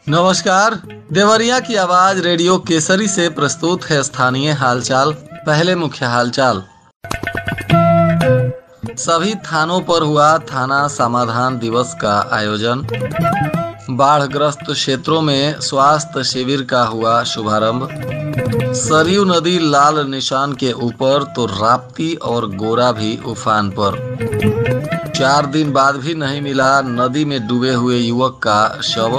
नमस्कार। देवरिया की आवाज रेडियो केसरी से प्रस्तुत है स्थानीय हालचाल। पहले मुख्य हालचाल। सभी थानों पर हुआ थाना समाधान दिवस का आयोजन। बाढ़ग्रस्त क्षेत्रों में स्वास्थ्य शिविर का हुआ शुभारंभ। सरयू नदी लाल निशान के ऊपर तो राप्ती और गोरा भी उफान पर। 4 दिन बाद भी नहीं मिला नदी में डूबे हुए युवक का शव।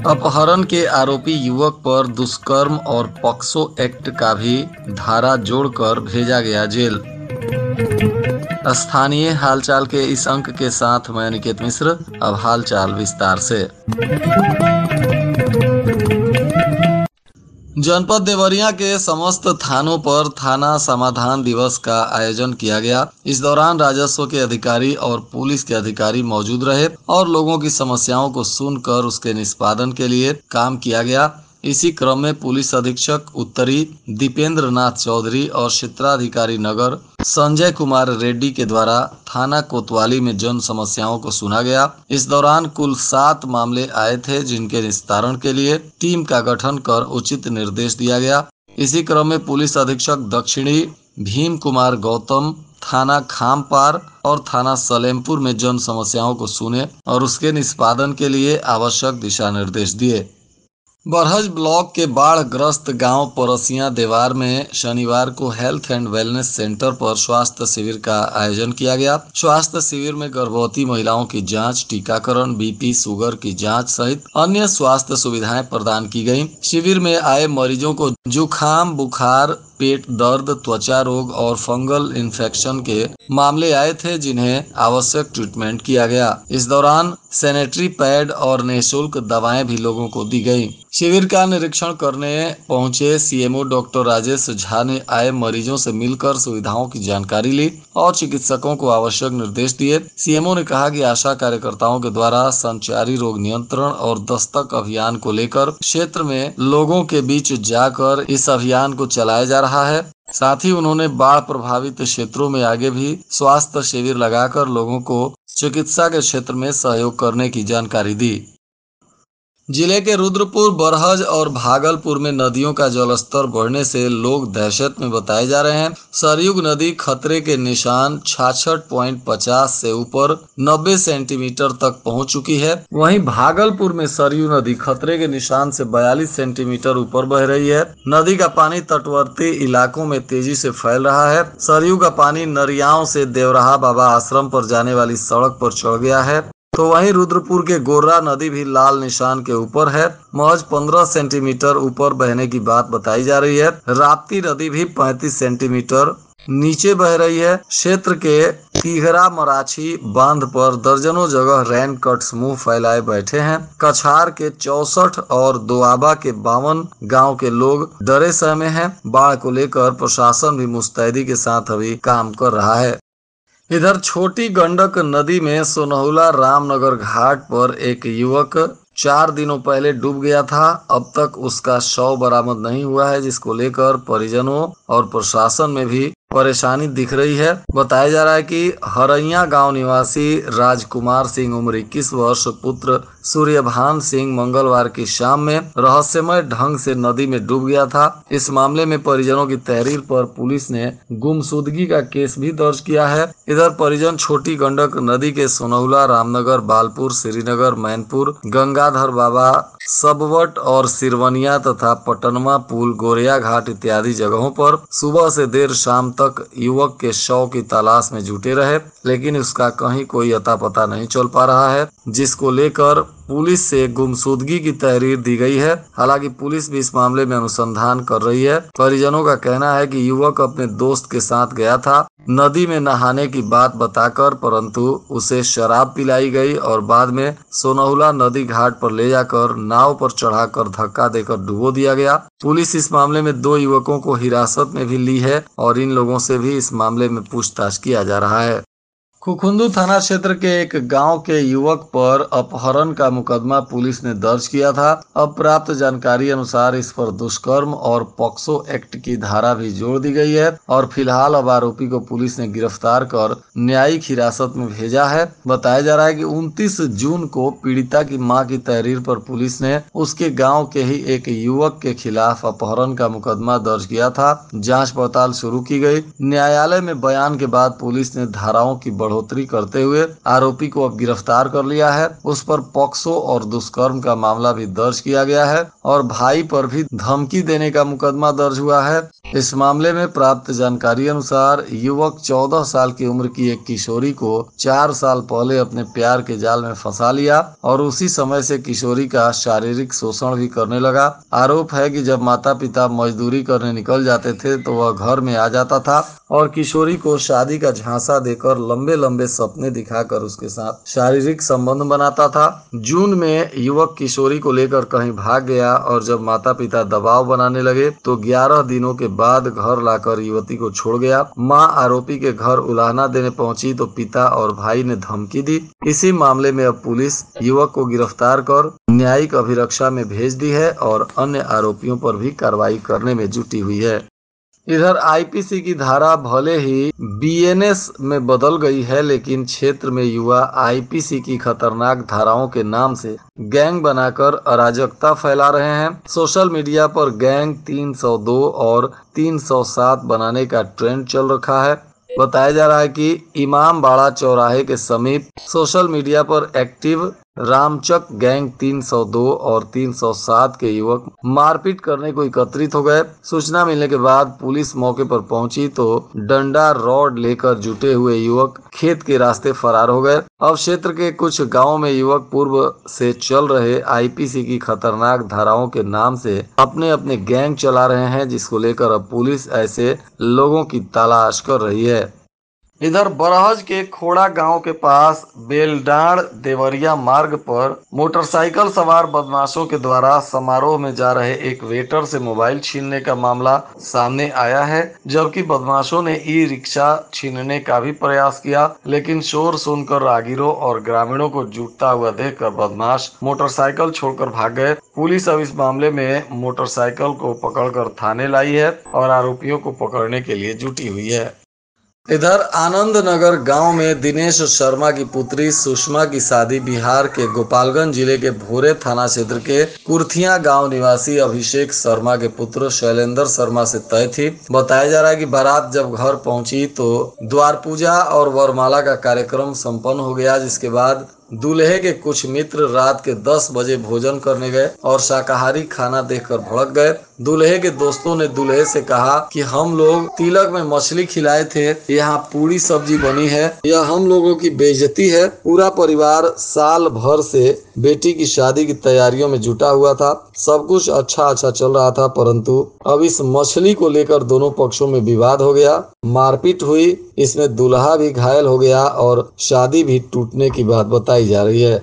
अपहरण के आरोपी युवक पर दुष्कर्म और पॉक्सो एक्ट का भी धारा जोड़कर भेजा गया जेल। स्थानीय हालचाल के इस अंक के साथ मैं निकेत मिश्र। अब हालचाल विस्तार से। जनपद देवरिया के समस्त थानों पर थाना समाधान दिवस का आयोजन किया गया। इस दौरान राजस्व के अधिकारी और पुलिस के अधिकारी मौजूद रहे और लोगों की समस्याओं को सुनकर उसके निष्पादन के लिए काम किया गया। इसी क्रम में पुलिस अधीक्षक उत्तरी दीपेंद्र नाथ चौधरी और क्षेत्राधिकारी नगर संजय कुमार रेड्डी के द्वारा थाना कोतवाली में जन समस्याओं को सुना गया। इस दौरान कुल 7 मामले आए थे, जिनके निस्तारण के लिए टीम का गठन कर उचित निर्देश दिया गया। इसी क्रम में पुलिस अधीक्षक दक्षिणी भीम कुमार गौतम थाना खामपार और थाना सलेमपुर में जन समस्याओं को सुने और उसके निष्पादन के लिए आवश्यक दिशा निर्देश दिए। बरहज ब्लॉक के बाढ़ग्रस्त गांव परसिया देवार में शनिवार को हेल्थ एंड वेलनेस सेंटर पर स्वास्थ्य शिविर का आयोजन किया गया। स्वास्थ्य शिविर में गर्भवती महिलाओं की जांच, टीकाकरण, बीपी, शुगर की जांच सहित अन्य स्वास्थ्य सुविधाएं प्रदान की गयी। शिविर में आए मरीजों को जुखाम, बुखार, पेट दर्द, त्वचा रोग और फंगल इन्फेक्शन के मामले आए थे, जिन्हें आवश्यक ट्रीटमेंट किया गया। इस दौरान सैनिटरी पैड और निःशुल्क दवाएं भी लोगों को दी गई। शिविर का निरीक्षण करने पहुंचे सीएमओ डॉक्टर राजेश झा ने आए मरीजों से मिलकर सुविधाओं की जानकारी ली और चिकित्सकों को आवश्यक निर्देश दिए। सीएमओ ने कहा कि आशा कार्यकर्ताओं के द्वारा संचारी रोग नियंत्रण और दस्तक अभियान को लेकर क्षेत्र में लोगों के बीच जाकर इस अभियान को चलाया जा रहा है। साथ ही उन्होंने बाढ़ प्रभावित क्षेत्रों में आगे भी स्वास्थ्य शिविर लगाकर लोगों को चिकित्सा के क्षेत्र में सहयोग करने की जानकारी दी। जिले के रुद्रपुर, बरहज और भागलपुर में नदियों का जलस्तर बढ़ने से लोग दहशत में बताए जा रहे हैं। सरयू नदी खतरे के निशान 66.50 से ऊपर 90 सेंटीमीटर तक पहुंच चुकी है। वहीं भागलपुर में सरयू नदी खतरे के निशान से 42 सेंटीमीटर ऊपर बह रही है। नदी का पानी तटवर्ती इलाकों में तेजी से फैल रहा है। सरयू का पानी नरियाओं से देवराहा बाबा आश्रम पर जाने वाली सड़क पर चढ़ गया है, तो वहीं रुद्रपुर के गोर्रा नदी भी लाल निशान के ऊपर है। महज 15 सेंटीमीटर ऊपर बहने की बात बताई जा रही है। राप्ती नदी भी 35 सेंटीमीटर नीचे बह रही है। क्षेत्र के तिघरा मराठी बांध पर दर्जनों जगह रेन कट समूह फैलाए बैठे हैं। कछार के 64 और दोआबा के 52 गांव के लोग डरे सहमे हैं। बाढ़ को लेकर प्रशासन भी मुस्तैदी के साथ अभी काम कर रहा है। इधर छोटी गंडक नदी में सोनहुला रामनगर घाट पर एक युवक 4 दिनों पहले डूब गया था। अब तक उसका शव बरामद नहीं हुआ है, जिसको लेकर परिजनों और प्रशासन में भी परेशानी दिख रही है। बताया जा रहा है कि हरैया गांव निवासी राजकुमार सिंह उम्र 21 वर्ष पुत्र सूर्यभान सिंह मंगलवार की शाम में रहस्यमय ढंग से नदी में डूब गया था। इस मामले में परिजनों की तहरीर पर पुलिस ने गुमशुदगी का केस भी दर्ज किया है। इधर परिजन छोटी गंडक नदी के सोनहुला, रामनगर, बालपुर, श्रीनगर, मैनपुर, गंगाधर बाबा, सबवट और सिरवनिया तथा पटनमा पुल, गोरिया घाट इत्यादि जगहों पर सुबह से देर शाम तक युवक के शव की तलाश में जुटे रहे, लेकिन उसका कहीं कोई अता पता नहीं चल पा रहा है, जिसको लेकर पुलिस से गुमशुदगी की तहरीर दी गई है। हालांकि पुलिस भी इस मामले में अनुसंधान कर रही है। परिजनों का कहना है कि युवक अपने दोस्त के साथ गया था नदी में नहाने की बात बताकर, परंतु उसे शराब पिलाई गई और बाद में सोनहुला नदी घाट पर ले जाकर नाव पर चढ़ाकर धक्का देकर डुबो दिया गया। पुलिस इस मामले में 2 युवकों को हिरासत में भी ली है और इन लोगों से भी इस मामले में पूछताछ किया जा रहा है। खुखुंदू थाना क्षेत्र के एक गांव के युवक पर अपहरण का मुकदमा पुलिस ने दर्ज किया था। अब प्राप्त जानकारी अनुसार इस पर दुष्कर्म और पॉक्सो एक्ट की धारा भी जोड़ दी गई है और फिलहाल अब आरोपी को पुलिस ने गिरफ्तार कर न्यायिक हिरासत में भेजा है। बताया जा रहा है कि 29 जून को पीड़िता की मां की तहरीर पर पुलिस ने उसके गाँव के ही एक युवक के खिलाफ अपहरण का मुकदमा दर्ज किया था। जाँच पड़ताल शुरू की गई। न्यायालय में बयान के बाद पुलिस ने धाराओं की बढ़ोतरी करते हुए आरोपी को अब गिरफ्तार कर लिया है। उस पर पॉक्सो और दुष्कर्म का मामला भी दर्ज किया गया है और भाई पर भी धमकी देने का मुकदमा दर्ज हुआ है। इस मामले में प्राप्त जानकारी अनुसार युवक 14 साल की उम्र की एक किशोरी को 4 साल पहले अपने प्यार के जाल में फंसा लिया और उसी समय से किशोरी का शारीरिक शोषण भी करने लगा। आरोप है कि जब माता पिता मजदूरी करने निकल जाते थे तो वह घर में आ जाता था और किशोरी को शादी का झांसा देकर लंबे लंबे सपने दिखाकर उसके साथ शारीरिक संबंध बनाता था। जून में युवक किशोरी को लेकर कहीं भाग गया और जब माता पिता दबाव बनाने लगे तो 11 दिनों के बाद घर लाकर युवती को छोड़ गया। मां आरोपी के घर उलाहना देने पहुंची तो पिता और भाई ने धमकी दी। इसी मामले में अब पुलिस युवक को गिरफ्तार कर न्यायिक अभिरक्षा में भेज दी है और अन्य आरोपियों पर भी कार्रवाई करने में जुटी हुई है। इधर आईपीसी की धारा भले ही बीएनएस में बदल गई है, लेकिन क्षेत्र में युवा आईपीसी की खतरनाक धाराओं के नाम से गैंग बनाकर अराजकता फैला रहे हैं। सोशल मीडिया पर गैंग 302 और 307 बनाने का ट्रेंड चल रखा है। बताया जा रहा है कि इमामबाड़ा चौराहे के समीप सोशल मीडिया पर एक्टिव रामचक गैंग 302 और 307 के युवक मारपीट करने को एकत्रित हो गए। सूचना मिलने के बाद पुलिस मौके पर पहुंची तो डंडा रॉड लेकर जुटे हुए युवक खेत के रास्ते फरार हो गए। अब क्षेत्र के कुछ गांवों में युवक पूर्व से चल रहे आईपीसी की खतरनाक धाराओं के नाम से अपने अपने गैंग चला रहे हैं, जिसको लेकर अब पुलिस ऐसे लोगों की तलाश कर रही है। इधर बरहज के खोड़ा गांव के पास बेलडांड देवरिया मार्ग पर मोटरसाइकिल सवार बदमाशों के द्वारा समारोह में जा रहे एक वेटर से मोबाइल छीनने का मामला सामने आया है, जबकि बदमाशों ने ई रिक्शा छीनने का भी प्रयास किया, लेकिन शोर सुनकर राहगीरों और ग्रामीणों को जुटता हुआ देखकर बदमाश मोटरसाइकिल छोड़कर भाग गए। पुलिस अब इस मामले में मोटरसाइकिल को पकड़कर थाने लाई है और आरोपियों को पकड़ने के लिए जुटी हुई है। इधर आनंद नगर गांव में दिनेश शर्मा की पुत्री सुषमा की शादी बिहार के गोपालगंज जिले के भोरे थाना क्षेत्र के कुर्थिया गांव निवासी अभिषेक शर्मा के पुत्र शैलेंद्र शर्मा से तय थी। बताया जा रहा है कि बारात जब घर पहुंची तो द्वार पूजा और वरमाला का कार्यक्रम संपन्न हो गया, जिसके बाद दूल्हे के कुछ मित्र रात के 10 बजे भोजन करने गए और शाकाहारी खाना देखकर भड़क गए। दूल्हे के दोस्तों ने दूल्हे से कहा कि हम लोग तिलक में मछली खिलाए थे, यहाँ पूरी सब्जी बनी है, यह हम लोगों की बेइज्जती है। पूरा परिवार साल भर से बेटी की शादी की तैयारियों में जुटा हुआ था। सब कुछ अच्छा चल रहा था, परंतु अब इस मछली को लेकर दोनों पक्षों में विवाद हो गया, मारपीट हुई। इसमें दूल्हा भी घायल हो गया और शादी भी टूटने की बात बताई जा रही है।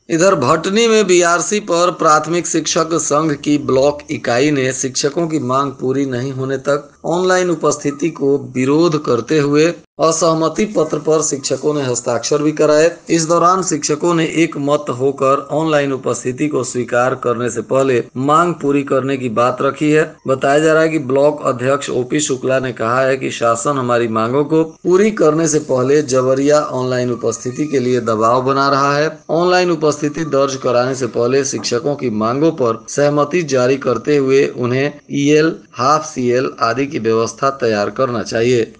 इधर भटनी में बीआरसी पर प्राथमिक शिक्षक संघ की ब्लॉक इकाई ने शिक्षकों की मांग पूरी नहीं होने तक ऑनलाइन उपस्थिति को विरोध करते हुए असहमति पत्र पर शिक्षकों ने हस्ताक्षर भी कराए। इस दौरान शिक्षकों ने एक मत होकर ऑनलाइन उपस्थिति को स्वीकार करने से पहले मांग पूरी करने की बात रखी है। बताया जा रहा है कि ब्लॉक अध्यक्ष ओपी शुक्ला ने कहा है कि शासन हमारी मांगों को पूरी करने से पहले जबरिया ऑनलाइन उपस्थिति के लिए दबाव बना रहा है। ऑनलाइन उपस्थिति दर्ज कराने से पहले शिक्षकों की मांगों पर सहमति जारी करते हुए उन्हें ईएल, हाफ सीएल आदि की व्यवस्था तैयार करना चाहिए।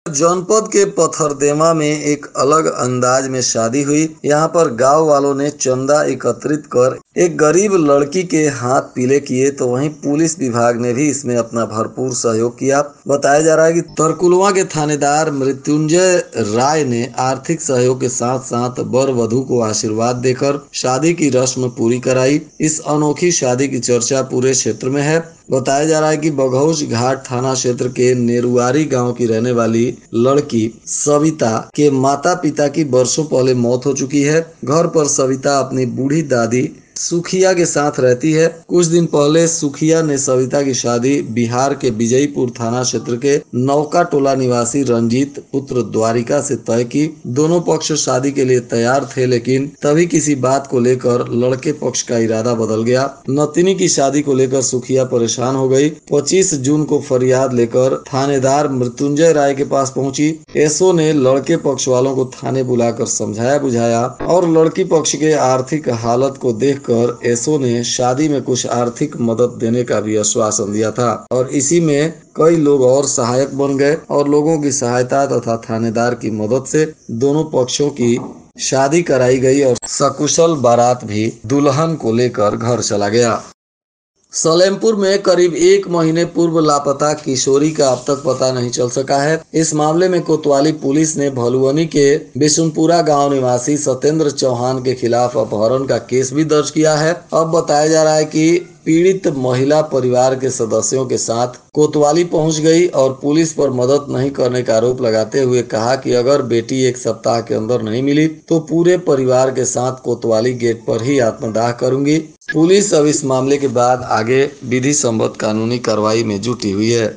जनपद के पथरदेमा में एक अलग अंदाज में शादी हुई। यहाँ पर गांव वालों ने चंदा एकत्रित कर एक गरीब लड़की के हाथ पीले किए, तो वहीं पुलिस विभाग ने भी इसमें अपना भरपूर सहयोग किया। बताया जा रहा है कि तरकुलवा के थानेदार मृत्युंजय राय ने आर्थिक सहयोग के साथ साथ वर वधू को आशीर्वाद देकर शादी की रस्म पूरी कराई। इस अनोखी शादी की चर्चा पूरे क्षेत्र में है। बताया जा रहा है कि बघौज घाट थाना क्षेत्र के नेरुआरी गांव की रहने वाली लड़की सविता के माता पिता की वर्षों पहले मौत हो चुकी है। घर पर सविता अपनी बूढ़ी दादी सुखिया के साथ रहती है। कुछ दिन पहले सुखिया ने सविता की शादी बिहार के विजयपुर थाना क्षेत्र के नौका टोला निवासी रंजीत पुत्र द्वारिका से तय की। दोनों पक्ष शादी के लिए तैयार थे, लेकिन तभी किसी बात को लेकर लड़के पक्ष का इरादा बदल गया। नतिनी की शादी को लेकर सुखिया परेशान हो गई। 25 जून को फरियाद लेकर थानेदार मृत्युंजय राय के पास पहुंची। एसओ ने लड़के पक्ष वालों को थाने बुलाकर समझाया बुझाया और लड़की पक्ष के आर्थिक हालत को देखकर एसओ ने शादी में कुछ आर्थिक मदद देने का भी आश्वासन दिया था और इसी में कई लोग और सहायक बन गए और लोगों की सहायता तथा थानेदार की मदद से दोनों पक्षों की शादी कराई गई और सकुशल बारात भी दुल्हन को लेकर घर चला गया। सलेमपुर में करीब 1 महीने पूर्व लापता किशोरी का अब तक पता नहीं चल सका है। इस मामले में कोतवाली पुलिस ने भलुअनी के बिशुनपुरा गांव निवासी सत्येंद्र चौहान के खिलाफ अपहरण का केस भी दर्ज किया है। अब बताया जा रहा है कि पीड़ित महिला परिवार के सदस्यों के साथ कोतवाली पहुंच गई और पुलिस पर मदद नहीं करने का आरोप लगाते हुए कहा कि अगर बेटी 1 सप्ताह के अंदर नहीं मिली तो पूरे परिवार के साथ कोतवाली गेट पर ही आत्मदाह करूंगी। पुलिस अब इस मामले के बाद आगे विधि सम्मत कानूनी कार्रवाई में जुटी हुई है।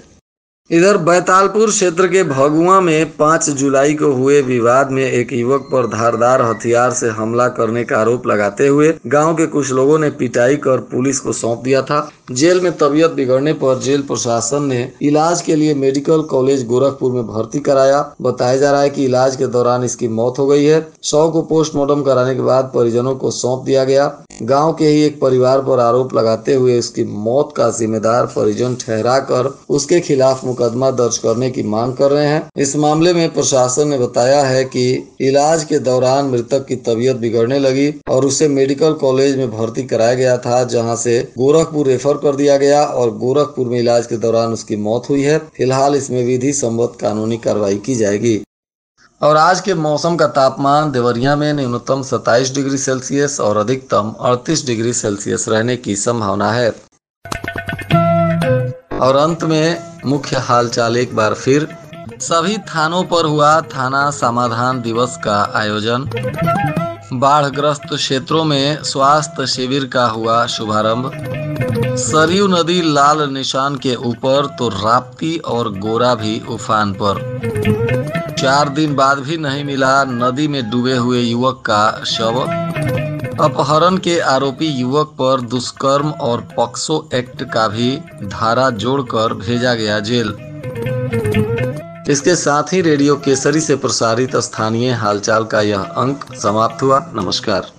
इधर बैतालपुर क्षेत्र के भगुआ में 5 जुलाई को हुए विवाद में एक युवक पर धारदार हथियार से हमला करने का आरोप लगाते हुए गांव के कुछ लोगों ने पिटाई कर पुलिस को सौंप दिया था। जेल में तबीयत बिगड़ने पर जेल प्रशासन ने इलाज के लिए मेडिकल कॉलेज गोरखपुर में भर्ती कराया। बताया जा रहा है कि इलाज के दौरान इसकी मौत हो गई है। शव को पोस्टमार्टम कराने के बाद परिजनों को सौंप दिया गया। गांव के ही एक परिवार पर आरोप लगाते हुए उसकी मौत का जिम्मेदार परिजन ठहराकर उसके खिलाफ मुकदमा दर्ज करने की मांग कर रहे हैं। इस मामले में प्रशासन ने बताया है कि इलाज के दौरान मृतक की तबीयत बिगड़ने लगी और उसे मेडिकल कॉलेज में भर्ती कराया गया था, जहां से गोरखपुर रेफर कर दिया गया और गोरखपुर में इलाज के दौरान उसकी मौत हुई है। फिलहाल इसमें विधि सम्मत कानूनी कार्रवाई की जाएगी। और आज के मौसम का तापमान देवरिया में न्यूनतम 27 डिग्री सेल्सियस और अधिकतम 38 डिग्री सेल्सियस रहने की संभावना है। और अंत में मुख्य हालचाल एक बार फिर। सभी थानों पर हुआ थाना समाधान दिवस का आयोजन। बाढ़ग्रस्त क्षेत्रों में स्वास्थ्य शिविर का हुआ शुभारंभ। सरयू नदी लाल निशान के ऊपर तो राप्ती और गोरा भी उफान पर। 4 दिन बाद भी नहीं मिला नदी में डूबे हुए युवक का शव। अपहरण के आरोपी युवक पर दुष्कर्म और पॉक्सो एक्ट का भी धारा जोड़कर भेजा गया जेल। इसके साथ ही रेडियो केसरी से प्रसारित स्थानीय हालचाल का यह अंक समाप्त हुआ। नमस्कार।